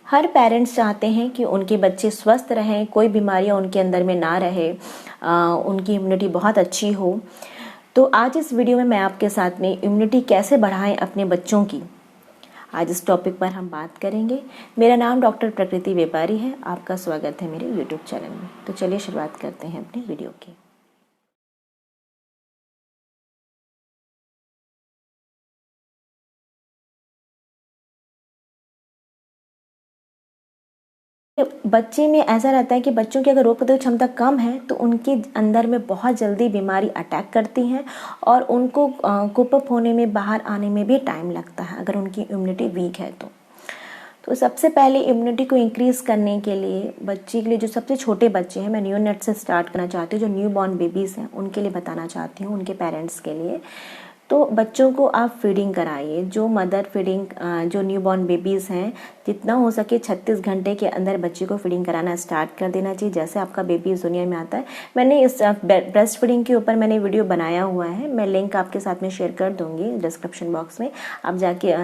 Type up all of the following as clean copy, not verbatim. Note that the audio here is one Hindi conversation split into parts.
हर पेरेंट्स चाहते हैं कि उनके बच्चे स्वस्थ रहें, कोई बीमारियां उनके अंदर में ना रहे, उनकी इम्यूनिटी बहुत अच्छी हो। तो आज इस वीडियो में मैं आपके साथ में इम्यूनिटी कैसे बढ़ाएं अपने बच्चों की, आज इस टॉपिक पर हम बात करेंगे। मेरा नाम डॉक्टर प्रकृति व्यापारी है। आपका स्वागत है मेरे यूट्यूब चैनल में। तो चलिए शुरुआत करते हैं अपने वीडियो की। बच्चे में ऐसा रहता है कि बच्चों की अगर रोग प्रतिरोधक क्षमता कम है तो उनके अंदर में बहुत जल्दी बीमारी अटैक करती हैं और उनको कोप अप होने में, बाहर आने में भी टाइम लगता है अगर उनकी इम्यूनिटी वीक है तो सबसे पहले इम्यूनिटी को इंक्रीज करने के लिए बच्चे के लिए, जो सबसे छोटे बच्चे हैं, मैं न्यूनेट से स्टार्ट करना चाहती हूँ। जो न्यू बॉर्न बेबीज़ हैं उनके लिए बताना चाहती हूँ, उनके पेरेंट्स के लिए। तो बच्चों को आप फीडिंग कराइए। जो मदर फीडिंग, जो न्यू बॉर्न बेबीज़ हैं, जितना हो सके 36 घंटे के अंदर बच्चे को फीडिंग कराना स्टार्ट कर देना चाहिए जैसे आपका बेबी इस दुनिया में आता है। मैंने इस ब्रेस्ट फीडिंग के ऊपर मैंने वीडियो बनाया हुआ है, मैं लिंक आपके साथ में शेयर कर दूंगी डिस्क्रिप्शन बॉक्स में, आप जाके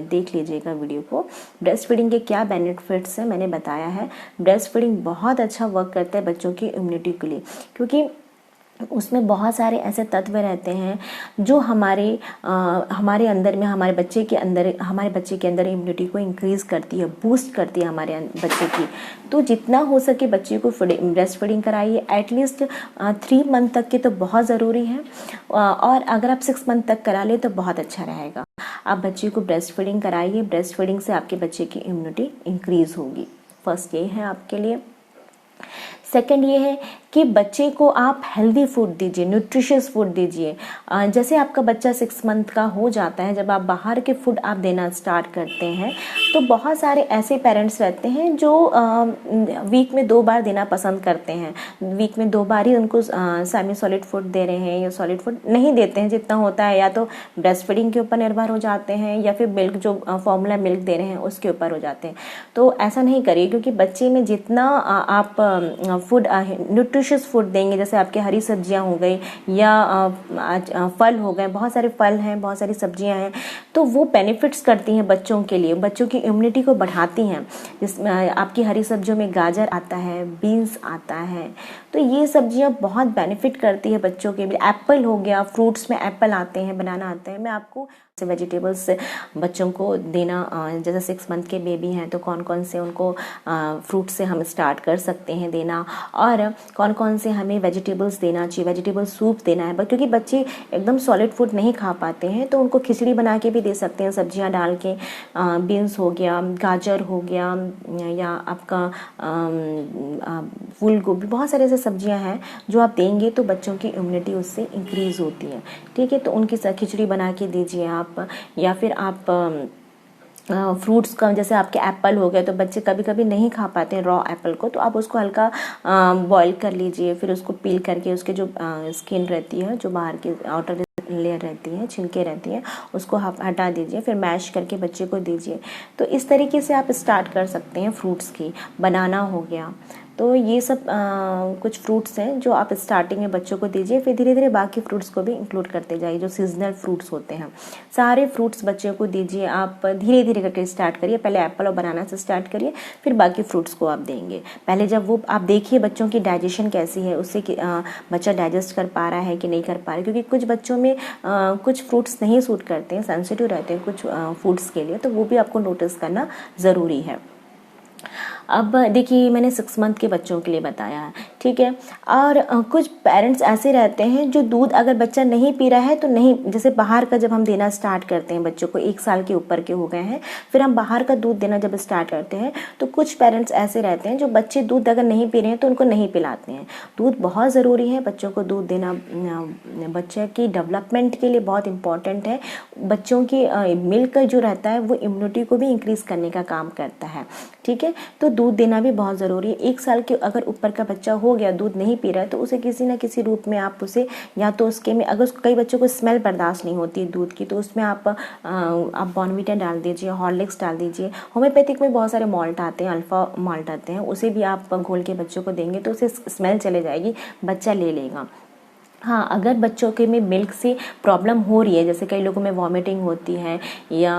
देख लीजिएगा वीडियो को। ब्रेस्ट फीडिंग के क्या बेनिफिट्स हैं मैंने बताया है। ब्रेस्ट फीडिंग बहुत अच्छा वर्क करता है बच्चों की इम्यूनिटी के लिए, क्योंकि उसमें बहुत सारे ऐसे तत्व रहते हैं जो हमारे अंदर में, हमारे बच्चे के अंदर इम्यूनिटी को इंक्रीज करती है, बूस्ट करती है हमारे बच्चे की। तो जितना हो सके बच्चे को ब्रेस्ट फीडिंग कराइए। एटलीस्ट 3 मंथ तक के तो बहुत ज़रूरी है, और अगर आप 6 मंथ तक करा ले तो बहुत अच्छा रहेगा। आप बच्चे को ब्रेस्ट फीडिंग कराइए। ब्रेस्ट फीडिंग से आपके बच्चे की इम्यूनिटी इंक्रीज होगी। फर्स्ट ये है आपके लिए। सेकंड ये है कि बच्चे को आप हेल्दी फूड दीजिए, न्यूट्रिशियस फूड दीजिए। जैसे आपका बच्चा 6 मंथ का हो जाता है, जब आप बाहर के फूड आप देना स्टार्ट करते हैं तो बहुत सारे ऐसे पेरेंट्स रहते हैं जो वीक में 2 बार देना पसंद करते हैं। वीक में 2 बार ही उनको सेमी सॉलिड फूड दे रहे हैं या सॉलिड फूड नहीं देते हैं जितना होता है, या तो ब्रेस्ट फीडिंग के ऊपर निर्भर हो जाते हैं या फिर मिल्क, जो फॉर्मूला मिल्क दे रहे हैं उसके ऊपर हो जाते हैं। तो ऐसा नहीं करिए, क्योंकि बच्चे में जितना आप फूड, न्यूट्रिशियस फूड देंगे, जैसे आपके हरी सब्जियां हो गई या फल हो गए, बहुत सारे फल हैं, बहुत सारी सब्जियां हैं, तो वो बेनिफिट्स करती हैं बच्चों के लिए, बच्चों की इम्यूनिटी को बढ़ाती हैं। जिसमें आपकी हरी सब्जियों में गाजर आता है, बीन्स आता है, तो ये सब्जियां बहुत बेनिफिट करती है बच्चों के लिए। एप्पल हो गया, फ्रूट्स में एप्पल आते हैं, बनाना आते हैं। मैं आपको वेजिटेबल्स बच्चों को देना, जैसे 6 मंथ के बेबी हैं तो कौन कौन से उनको फ्रूट से हम स्टार्ट कर सकते हैं देना, और कौन कौन से हमें वेजिटेबल्स देना चाहिए, वेजिटेबल सूप देना है। क्योंकि बच्चे एकदम सॉलिड फूड नहीं खा पाते हैं तो उनको खिचड़ी बना के भी दे सकते हैं, सब्जियां डाल के। बीन्स हो गया, गाजर हो गया, या आपका फूल गोभी, बहुत सारे ऐसे सब्जियां हैं जो आप देंगे तो बच्चों की इम्यूनिटी उससे इंक्रीज होती है। ठीक है, तो उनकी खिचड़ी बना के दीजिए आप। या फिर आप फ्रूट्स का, जैसे आपके एप्पल हो गए तो बच्चे कभी कभी नहीं खा पाते हैं रॉ एप्पल को, तो आप उसको हल्का बॉईल कर लीजिए, फिर उसको पील करके उसके जो स्किन रहती है, जो बाहर की आउटर लेयर रहती है, छिलके रहती है, उसको हटा दीजिए, फिर मैश करके बच्चे को दीजिए। तो इस तरीके से आप स्टार्ट कर सकते हैं फ्रूट्स की। बनाना हो गया, तो ये सब कुछ फ्रूट्स हैं जो आप स्टार्टिंग में बच्चों को दीजिए, फिर धीरे धीरे बाकी फ्रूट्स को भी इंक्लूड करते जाइए, जो सीजनल फ्रूट्स होते हैं। सारे फ्रूट्स बच्चों को दीजिए, आप धीरे धीरे करके स्टार्ट करिए। पहले एप्पल और बनाना से स्टार्ट करिए, फिर बाकी फ्रूट्स को आप देंगे। पहले जब वो आप देखिए बच्चों की डाइजेशन कैसी है, उससे कि बच्चा डाइजेस्ट कर पा रहा है कि नहीं कर पा रहा है, क्योंकि कुछ बच्चों में कुछ फ्रूट्स नहीं सूट करते हैं, सेंसिटिव रहते हैं कुछ फूड्स के लिए, तो वो भी आपको नोटिस करना ज़रूरी है। अब देखिए, मैंने 6 मंथ के बच्चों के लिए बताया है, ठीक है। और कुछ पेरेंट्स ऐसे रहते हैं जो दूध अगर बच्चा नहीं पी रहा है तो नहीं, जैसे बाहर का जब हम देना स्टार्ट करते हैं बच्चों को, 1 साल के ऊपर के हो गए हैं, फिर हम बाहर का दूध देना जब स्टार्ट करते हैं तो कुछ पेरेंट्स ऐसे रहते हैं जो बच्चे दूध अगर नहीं पी रहे हैं तो उनको नहीं पिलाते हैं। दूध बहुत ज़रूरी है, बच्चों को दूध देना बच्चे की डेवलपमेंट के लिए बहुत इंपॉर्टेंट है। बच्चों की मिल्क जो रहता है वो इम्यूनिटी को भी इंक्रीज़ करने का काम करता है, ठीक है। तो दूध देना भी बहुत ज़रूरी है। 1 साल के अगर ऊपर का बच्चा हो गया, दूध नहीं पी रहा है, तो उसे किसी ना किसी रूप में आप उसे, या तो उसके में, अगर कई बच्चों को स्मेल बर्दाश्त नहीं होती है दूध की, तो उसमें आप बॉर्नवीटा डाल दीजिए, हॉर्लिक्स डाल दीजिए। होम्योपैथिक में बहुत सारे मॉल्ट आते हैं, अल्फा मॉल्ट आते हैं, उसे भी आप घोल के बच्चों को देंगे तो उसे स्मेल चले जाएगी, बच्चा ले लेगा। हाँ, अगर बच्चों के में मिल्क से प्रॉब्लम हो रही है, जैसे कई लोगों में वॉमिटिंग होती है या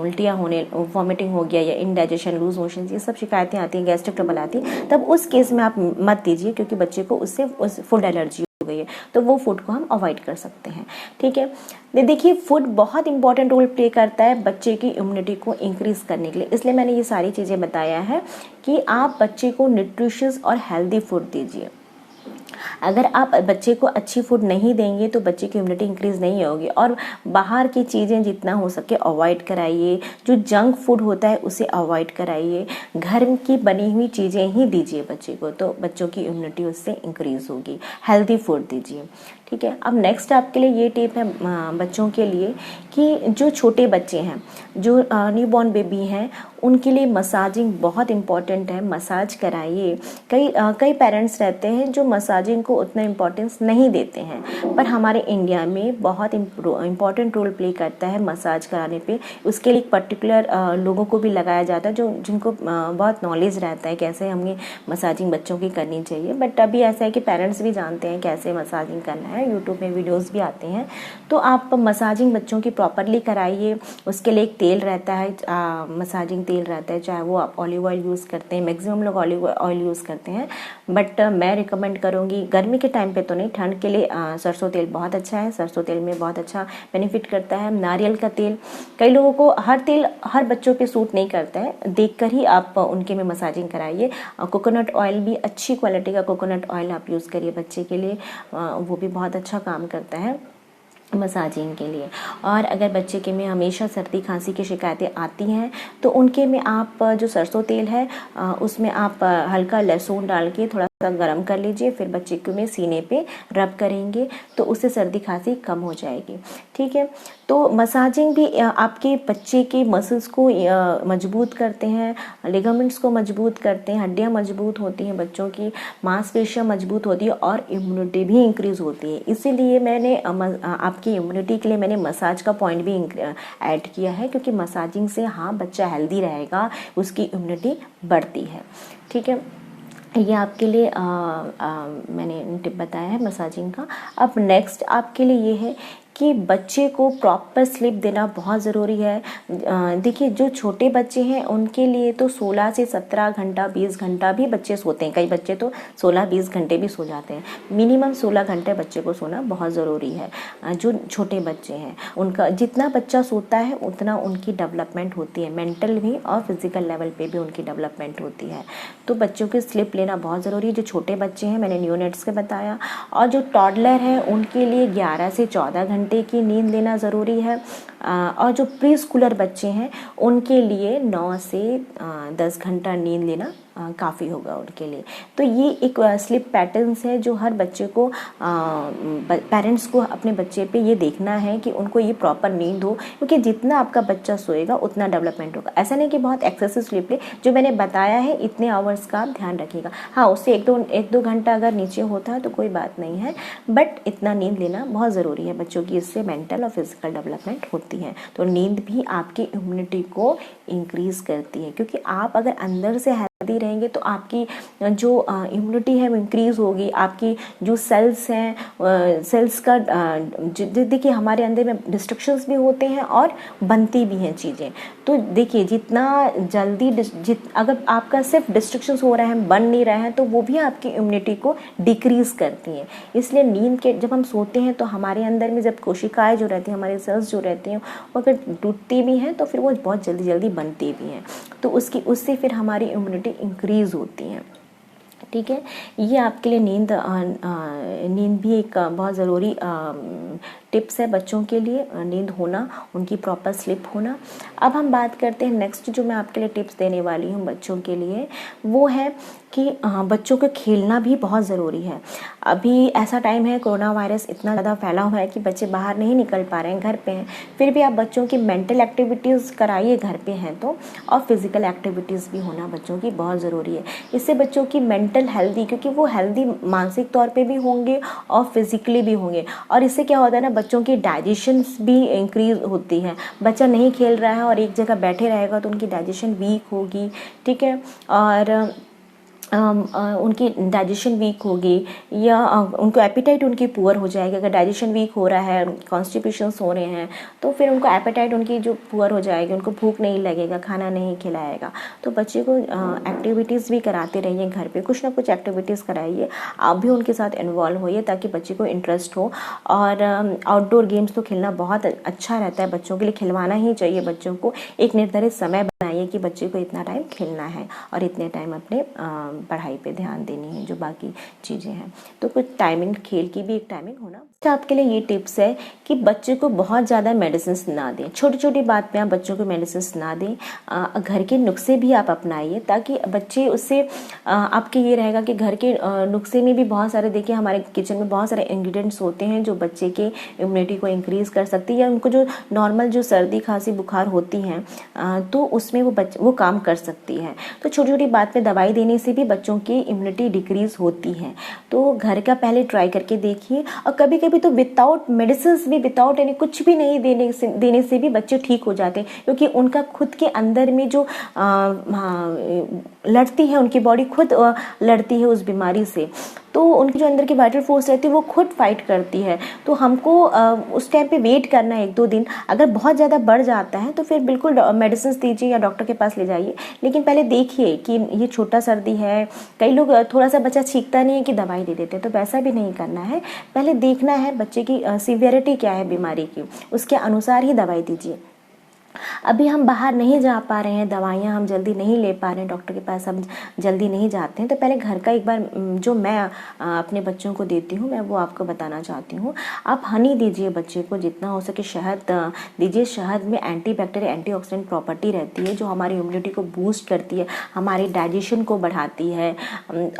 उल्टियाँ होने, वॉमिटिंग हो गया या इंडाइजेशन, लूज मोशन, ये सब शिकायतें आती हैं, गैस्ट्रिक ट्रबल आती है, तब उस केस में आप मत दीजिए, क्योंकि बच्चे को उससे फूड एलर्जी हो गई है, तो वो फूड को हम अवॉइड कर सकते हैं। ठीक है, देखिए फूड बहुत इंपॉर्टेंट रोल प्ले करता है बच्चे की इम्यूनिटी को इंक्रीज करने के लिए, इसलिए मैंने ये सारी चीज़ें बताया है कि आप बच्चे को न्यूट्रिशियस और हेल्दी फूड दीजिए। अगर आप बच्चे को अच्छी फूड नहीं देंगे तो बच्चे की इम्यूनिटी इंक्रीज नहीं होगी, और बाहर की चीज़ें जितना हो सके अवॉइड कराइए, जो जंक फूड होता है उसे अवॉइड कराइए, घर की बनी हुई चीज़ें ही दीजिए बच्चे को, तो बच्चों की इम्यूनिटी उससे इंक्रीज होगी। हेल्दी फूड दीजिए। ठीक है, अब नेक्स्ट आपके लिए ये टिप है बच्चों के लिए कि जो छोटे बच्चे हैं, जो न्यूबॉर्न बेबी हैं, उनके लिए मसाजिंग बहुत इम्पॉर्टेंट है, मसाज कराइए। कई पेरेंट्स रहते हैं जो मसाजिंग को उतना इम्पोर्टेंस नहीं देते हैं, पर हमारे इंडिया में बहुत इम्पॉर्टेंट रोल प्ले करता है मसाज कराने पे। उसके लिए एक पर्टिकुलर लोगों को भी लगाया जाता है जो जिनको बहुत नॉलेज रहता है कैसे हमें मसाजिंग बच्चों की करनी चाहिए। बट अभी ऐसा है कि पेरेंट्स भी जानते हैं कैसे मसाजिंग करना है, यूट्यूब में वीडियोज़ भी आते हैं, तो आप मसाजिंग बच्चों की प्रॉपरली कराइए। उसके लिए एक तेल रहता है, मसाजिंग तेल रहता है, चाहे वो आप ऑलिव ऑयल यूज़ करते हैं, मैक्सिमम लोग ऑलिव ऑयल यूज़ करते हैं, बट मैं रिकमेंड करूँगी गर्मी के टाइम पे तो नहीं, ठंड के लिए सरसों तेल बहुत अच्छा है। सरसों तेल में बहुत अच्छा बेनिफिट करता है। नारियल का तेल, कई लोगों को हर तेल हर बच्चों पे सूट नहीं करता है, देखकर ही आप उनके में मसाजिंग कराइए। कोकोनट ऑयल भी, अच्छी क्वालिटी का कोकोनट ऑयल आप यूज़ करिए बच्चे के लिए, वो भी बहुत अच्छा काम करता है मसाजिंग के लिए। और अगर बच्चे के में हमेशा सर्दी खांसी की शिकायतें आती हैं तो उनके में आप जो सरसों तेल है उसमें आप हल्का लहसुन डाल के थोड़ा सा गरम कर लीजिए, फिर बच्चे के में सीने पे रब करेंगे तो उससे सर्दी खांसी कम हो जाएगी। ठीक है, तो मसाजिंग भी आपके बच्चे के मसल्स को मजबूत करते हैं, लिगामेंट्स को मजबूत करते हैं, हड्डियां मजबूत होती हैं बच्चों की, मांसपेशियां मजबूत होती है और इम्यूनिटी भी इंक्रीज होती है। इसीलिए मैंने आपकी इम्यूनिटी के लिए मैंने मसाज का पॉइंट भी ऐड किया है, क्योंकि मसाजिंग से हाँ बच्चा हेल्दी रहेगा, उसकी इम्यूनिटी बढ़ती है। ठीक है, ये आपके लिए मैंने टिप बताया है मसाजिंग का। अब नेक्स्ट आपके लिए ये है कि बच्चे को प्रॉपर स्लीप देना बहुत ज़रूरी है। देखिए जो छोटे बच्चे हैं उनके लिए तो 16 से 17 घंटा 20 घंटा भी बच्चे सोते हैं, कई बच्चे तो 16-20 घंटे भी सो जाते हैं। मिनिमम 16 घंटे बच्चे को सोना बहुत ज़रूरी है। जो छोटे बच्चे हैं उनका जितना बच्चा सोता है उतना उनकी डेवलपमेंट होती है, मेंटल भी और फिजिकल लेवल पे भी उनकी डेवलपमेंट होती है। तो बच्चों की स्लीप लेना बहुत ज़रूरी है। जो छोटे बच्चे हैं मैंने न्यूनेट्स के बताया, और जो टॉडलर है उनके लिए 11 से 14 घंटे की नींद लेना ज़रूरी है। और जो प्री स्कूलर बच्चे हैं उनके लिए 9 से 10 घंटा नींद लेना काफ़ी होगा उनके लिए। तो ये एक स्लीप पैटर्न्स है जो हर बच्चे को, पेरेंट्स को अपने बच्चे पे ये देखना है कि उनको ये प्रॉपर नींद हो, क्योंकि जितना आपका बच्चा सोएगा उतना डेवलपमेंट होगा। ऐसा नहीं कि बहुत एक्सेसिव स्लीप ले, जो मैंने बताया है इतने आवर्स का आप ध्यान रखिएगा। हाँ, उससे एक दो घंटा अगर नीचे होता है तो कोई बात नहीं है, बट इतना नींद लेना बहुत ज़रूरी है बच्चों की, इससे मेंटल और फिजिकल डेवलपमेंट होती है। तो नींद भी आपकी इम्यूनिटी को इंक्रीज करती है, क्योंकि आप अगर अंदर से हेल्दी रहेंगे तो आपकी जो इम्यूनिटी है वो इंक्रीज होगी। आपकी जो सेल्स हैं, सेल्स का देखिए हमारे अंदर में डिस्ट्रक्शंस भी होते हैं और बनती भी हैं चीज़ें। तो देखिए जितना जल्दी अगर आपका सिर्फ डिस्ट्रक्शंस हो रहे हैं, बन नहीं रहे हैं, तो वो भी आपकी इम्यूनिटी को डिक्रीज करती हैं। इसलिए नींद के जब हम सोते हैं तो हमारे अंदर में जब कोशिकाएं जो रहती हैं, हमारे सेल्स जो रहती हैं, वो अगर टूटती भी हैं तो फिर वो बहुत जल्दी जल्दी बनती भी हैं, तो उससे फिर हमारी इम्यूनिटी इंक्रीज होती हैं। ठीक है, ये आपके लिए नींद भी एक बहुत ज़रूरी टिप्स है बच्चों के लिए, नींद होना, उनकी प्रॉपर स्लीप होना। अब हम बात करते हैं नेक्स्ट जो मैं आपके लिए टिप्स देने वाली हूँ बच्चों के लिए, वो है कि बच्चों को खेलना भी बहुत ज़रूरी है। अभी ऐसा टाइम है, कोरोना वायरस इतना ज़्यादा फैला हुआ है कि बच्चे बाहर नहीं निकल पा रहे हैं, घर पे हैं, फिर भी आप बच्चों की मेंटल एक्टिविटीज़ कराइए घर पे हैं तो, और फिज़िकल एक्टिविटीज़ भी होना बच्चों की बहुत ज़रूरी है। इससे बच्चों की मेंटल हेल्दी, क्योंकि वो हेल्दी मानसिक तौर पे भी होंगे और फिजिकली भी होंगे, और इससे क्या होता है ना, बच्चों की डाइजेशन भी इंक्रीज होती है। बच्चा नहीं खेल रहा है और एक जगह बैठे रहेगा तो उनकी डाइजेशन वीक होगी। ठीक है, और उनकी डाइजेशन वीक होगी या उनको एपेटाइट उनकी पुअर हो जाएगी। अगर डाइजेशन वीक हो रहा है, कॉन्स्टिपेशंस हो रहे हैं, तो फिर उनको एपेटाइट उनकी जो पुअर हो जाएगी, उनको भूख नहीं लगेगा, खाना नहीं खिलाएगा। तो बच्चे को एक्टिविटीज़ भी कराते रहिए, घर पे कुछ ना कुछ एक्टिविटीज़ कराइए, आप भी उनके साथ इन्वॉल्व होइए ताकि बच्चे को इंटरेस्ट हो। और आउटडोर गेम्स तो खेलना बहुत अच्छा रहता है, बच्चों के लिए खिलवाना ही चाहिए। बच्चों को एक निर्धारित समय बनाइए कि बच्चे को इतना टाइम खेलना है और इतने टाइम अपने पढ़ाई पे ध्यान देनी है, जो बाकी चीज़ें हैं। तो कुछ टाइमिंग, खेल की भी एक टाइमिंग होना। तो आपके लिए ये टिप्स है कि बच्चे को बहुत ज़्यादा मेडिसिन ना दें, छोटी छोटी बात पे आप बच्चों को मेडिसिन ना दें। घर के नुस्खे भी आप अपनाइए ताकि बच्चे उससे आपके ये रहेगा कि घर के नुस्खे में भी बहुत सारे, देखिए हमारे किचन में बहुत सारे इंग्रेडिएंट्स होते हैं जो बच्चे के इम्यूनिटी को इंक्रीज़ कर सकती है, या उनको जो नॉर्मल जो सर्दी खांसी बुखार होती हैं तो उसमें वो काम कर सकती है। तो छोटी छोटी बात पे दवाई देने से भी बच्चों की इम्यूनिटी डिक्रीज होती है। तो घर का पहले ट्राई करके देखिए। और कभी कभी तो विदाउट मेडिसिन भी, विदाउट यानी कुछ भी नहीं देने से भी बच्चे ठीक हो जाते हैं, क्योंकि उनका खुद के अंदर में जो लड़ती है, उनकी बॉडी खुद लड़ती है उस बीमारी से। तो उनकी जो अंदर की वाइटल फोर्स रहती है वो खुद फाइट करती है। तो हमको उस टाइम पे वेट करना है 1-2 दिन। अगर बहुत ज़्यादा बढ़ जाता है तो फिर बिल्कुल मेडिसिन दीजिए या डॉक्टर के पास ले जाइए, लेकिन पहले देखिए कि ये छोटा सर्दी है। कई लोग थोड़ा सा बच्चा छींकता नहीं है कि दवाई दे देते हैं, तो वैसा भी नहीं करना है। पहले देखना है बच्चे की सीवियरिटी क्या है बीमारी की, उसके अनुसार ही दवाई दीजिए। अभी हम बाहर नहीं जा पा रहे हैं, दवाइयाँ हम जल्दी नहीं ले पा रहे हैं, डॉक्टर के पास हम जल्दी नहीं जाते हैं, तो पहले घर का एक बार जो मैं अपने बच्चों को देती हूँ, मैं वो आपको बताना चाहती हूँ। आप हनी दीजिए बच्चे को, जितना हो सके शहद दीजिए। शहद में एंटी बैक्टीरियल एंटीऑक्सीडेंट प्रॉपर्टी रहती है जो हमारी इम्यूनिटी को बूस्ट करती है, हमारी डाइजेशन को बढ़ाती है,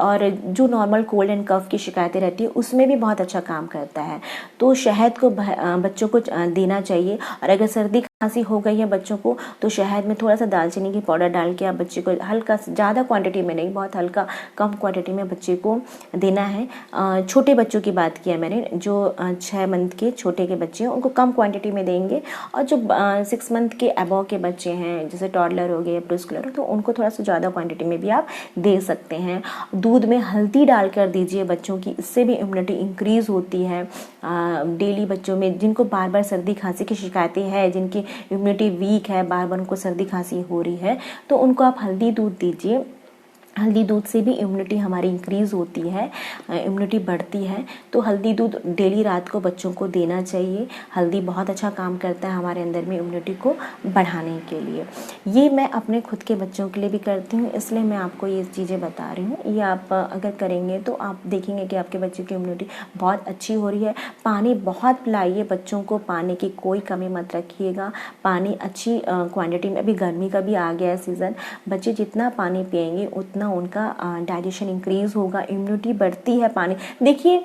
और जो नॉर्मल कोल्ड एंड कफ की शिकायतें रहती है उसमें भी बहुत अच्छा काम करता है। तो शहद को बच्चों को देना चाहिए। और अगर सर्दी खांसी हो गई है बच्चों को, तो शहद में थोड़ा सा दालचीनी की पाउडर डाल के आप बच्चे को हल्का, ज़्यादा क्वांटिटी में नहीं, बहुत हल्का कम क्वांटिटी में बच्चे को देना है। छोटे बच्चों की बात किया मैंने, जो 6 मंथ के छोटे के बच्चे हैं उनको कम क्वांटिटी में देंगे, और जो 6 मंथ के अबव के बच्चे हैं जैसे टॉडलर हो गए या प्रीस्कूलर, तो उनको थोड़ा सा ज़्यादा क्वांटिटी में भी आप दे सकते हैं। दूध में हल्दी डालकर दीजिए बच्चों की, इससे भी इम्यूनिटी इंक्रीज़ होती है। डेली बच्चों में जिनको बार बार सर्दी खांसी की शिकायतें हैं, जिनकी इम्यूनिटी वीक है, बार बार उनको सर्दी खांसी हो रही है, तो उनको आप हल्दी दूध दीजिए। हल्दी दूध से भी इम्यूनिटी हमारी इंक्रीज़ होती है, इम्यूनिटी बढ़ती है। तो हल्दी दूध डेली रात को बच्चों को देना चाहिए। हल्दी बहुत अच्छा काम करता है हमारे अंदर में इम्यूनिटी को बढ़ाने के लिए। ये मैं अपने खुद के बच्चों के लिए भी करती हूँ, इसलिए मैं आपको ये चीज़ें बता रही हूँ। ये आप अगर करेंगे तो आप देखेंगे कि आपके बच्चे की इम्यूनिटी बहुत अच्छी हो रही है। पानी बहुत पिलाइए बच्चों को, पानी की कोई कमी मत रखिएगा। पानी अच्छी क्वान्टिटी में, अभी गर्मी का भी आ गया है सीज़न, बच्चे जितना पानी पिएंगे उतना उनका डाइजेशन इंक्रीज होगा, इम्यूनिटी बढ़ती है। पानी देखिए,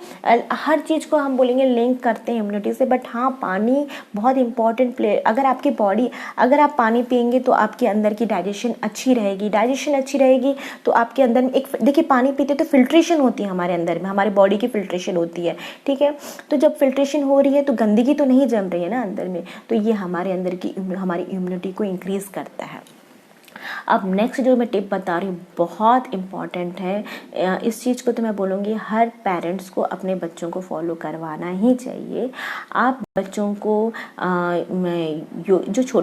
हर चीज़ को हम बोलेंगे लिंक करते हैं इम्यूनिटी से, बट हाँ पानी बहुत इंपॉर्टेंट प्ले। अगर आपकी बॉडी, अगर आप पानी पिएंगे तो आपके अंदर की डाइजेशन अच्छी रहेगी। डाइजेशन अच्छी रहेगी तो आपके अंदर में एक, देखिए पानी पीते तो फिल्ट्रेशन होती है हमारे अंदर में, हमारी बॉडी की फिल्ट्रेशन होती है, ठीक है। तो जब फिल्ट्रेशन हो रही है तो गंदगी तो नहीं जम रही है ना अंदर में, तो ये हमारे अंदर की हमारी इम्यूनिटी को इंक्रीज करता है। अब नेक्स्ट जो मैं टिप बता रही हूँ बहुत इम्पॉर्टेंट है। इस चीज़ को तो मैं बोलूँगी हर पेरेंट्स को अपने बच्चों को फॉलो करवाना ही चाहिए। आप बच्चों को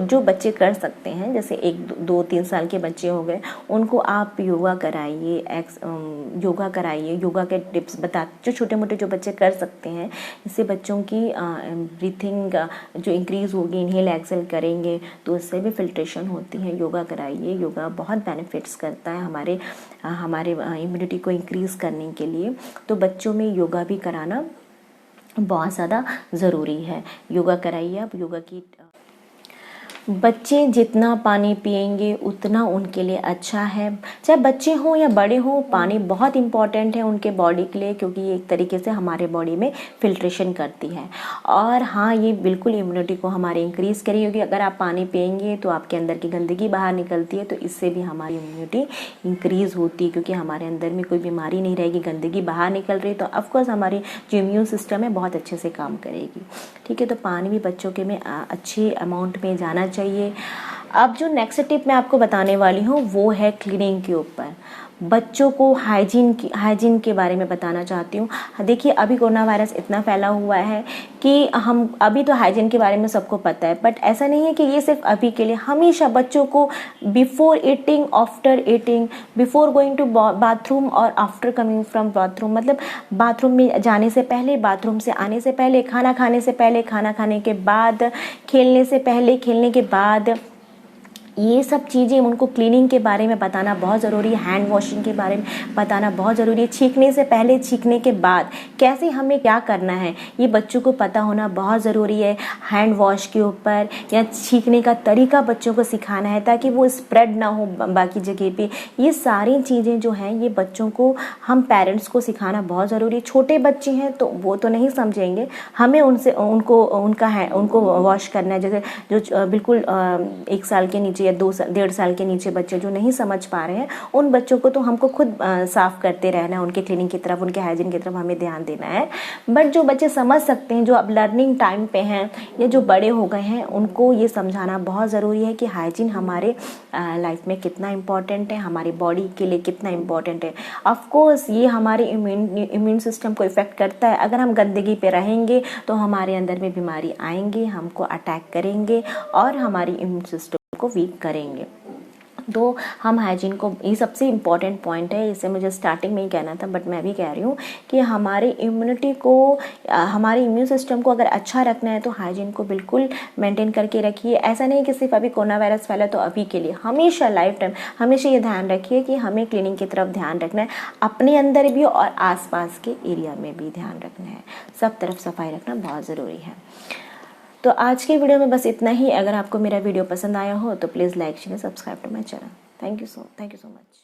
जो बच्चे कर सकते हैं, जैसे 1-2-3 साल के बच्चे हो गए, उनको आप योगा कराइए, योगा के टिप्स बता, जो छोटे मोटे जो बच्चे कर सकते हैं। इससे बच्चों की ब्रीथिंग जो इंक्रीज़ होगी, इनहेल एक्सेल करेंगे तो उससे भी फिल्ट्रेशन होती है। योगा कराइए, योगा बहुत बेनिफिट्स करता है हमारे इम्यूनिटी को इंक्रीज़ करने के लिए। तो बच्चों में योगा भी कराना बहुत ज़्यादा ज़रूरी है। योगा कराइए आप। योगा की बच्चे जितना पानी पिएंगे उतना उनके लिए अच्छा है। चाहे बच्चे हों या बड़े हों, पानी बहुत इम्पॉर्टेंट है उनके बॉडी के लिए, क्योंकि ये एक तरीके से हमारे बॉडी में फिल्ट्रेशन करती है। और हाँ, ये बिल्कुल इम्यूनिटी को हमारे इंक्रीज़ करेगी, क्योंकि अगर आप पानी पिएंगे तो आपके अंदर की गंदगी बाहर निकलती है, तो इससे भी हमारी इम्यूनिटी इंक्रीज़ होती है, क्योंकि हमारे अंदर में कोई बीमारी नहीं रहेगी, गंदगी बाहर निकल रही है, तो ऑफकोर्स हमारी जो इम्यून सिस्टम है बहुत अच्छे से काम करेगी, ठीक है। तो पानी भी बच्चों के में अच्छे अमाउंट में जाना चाहिए। अब जो नेक्स्ट टिप मैं आपको बताने वाली हूँ वो है क्लीनिंग के ऊपर। बच्चों को हाइजीन के बारे में बताना चाहती हूँ। देखिए अभी कोरोना वायरस इतना फैला हुआ है कि हम अभी तो हाइजीन के बारे में सबको पता है, बट ऐसा नहीं है कि ये सिर्फ अभी के लिए। हमेशा बच्चों को before eating, after eating, before going to bathroom और आफ्टर कमिंग फ्रॉम बाथरूम, मतलब बाथरूम में जाने से पहले, बाथरूम से आने से पहले, खाना खाने से पहले, खाना खाने के बाद, खेलने से पहले, खेलने के बाद, ये सब चीज़ें उनको क्लीनिंग के बारे में बताना बहुत ज़रूरी है। हैंड वॉशिंग के बारे में बताना बहुत ज़रूरी है। छींकने से पहले, छींकने के बाद कैसे हमें क्या करना है ये बच्चों को पता होना बहुत ज़रूरी है। हैंड वॉश के ऊपर या छींकने का तरीका बच्चों को सिखाना है ताकि वो स्प्रेड ना हो बाकी जगह पे। ये सारी चीज़ें जो हैं ये बच्चों को, हम पेरेंट्स को सिखाना बहुत ज़रूरी है। छोटे बच्चे हैं तो वो तो नहीं समझेंगे, हमें उनको वॉश करना है। जैसे जो बिल्कुल 1 साल के नीचे या 2 1.5 साल के नीचे बच्चे जो नहीं समझ पा रहे हैं, उन बच्चों को तो हमको खुद साफ करते रहना है। उनके क्लीनिंग की तरफ, उनके हाइजीन की तरफ हमें ध्यान देना है। बट जो बच्चे समझ सकते हैं, जो अब लर्निंग टाइम पे हैं या जो बड़े हो गए हैं, उनको ये समझाना बहुत ज़रूरी है कि हाइजीन हमारे लाइफ में कितना इम्पॉर्टेंट है, हमारी बॉडी के लिए कितना इम्पॉर्टेंट है। ऑफकोर्स ये हमारे इम्यून सिस्टम को इफ़ेक्ट करता है। अगर हम गंदगी पे रहेंगे तो हमारे अंदर में बीमारी आएंगे, हमको अटैक करेंगे और हमारी इम्यून सिस्टम को वीक करेंगे। तो हम हाइजीन को, ये सबसे इम्पॉर्टेंट पॉइंट है। इसे मुझे स्टार्टिंग में ही कहना था बट मैं भी कह रही हूँ कि हमारे इम्यूनिटी को, हमारे इम्यून सिस्टम को अगर अच्छा रखना है तो हाइजीन को बिल्कुल मेंटेन करके रखिए। ऐसा नहीं कि सिर्फ अभी कोरोना वायरस फैला तो अभी के लिए, हमेशा लाइफ टाइम हमेशा ये ध्यान रखिए कि हमें क्लीनिंग की तरफ ध्यान रखना है। अपने अंदर भी और आसपास के एरिया में भी ध्यान रखना है। सब तरफ सफाई रखना बहुत ज़रूरी है। तो आज के वीडियो में बस इतना ही। अगर आपको मेरा वीडियो पसंद आया हो तो please like share subscribe to my channel. Thank you so much.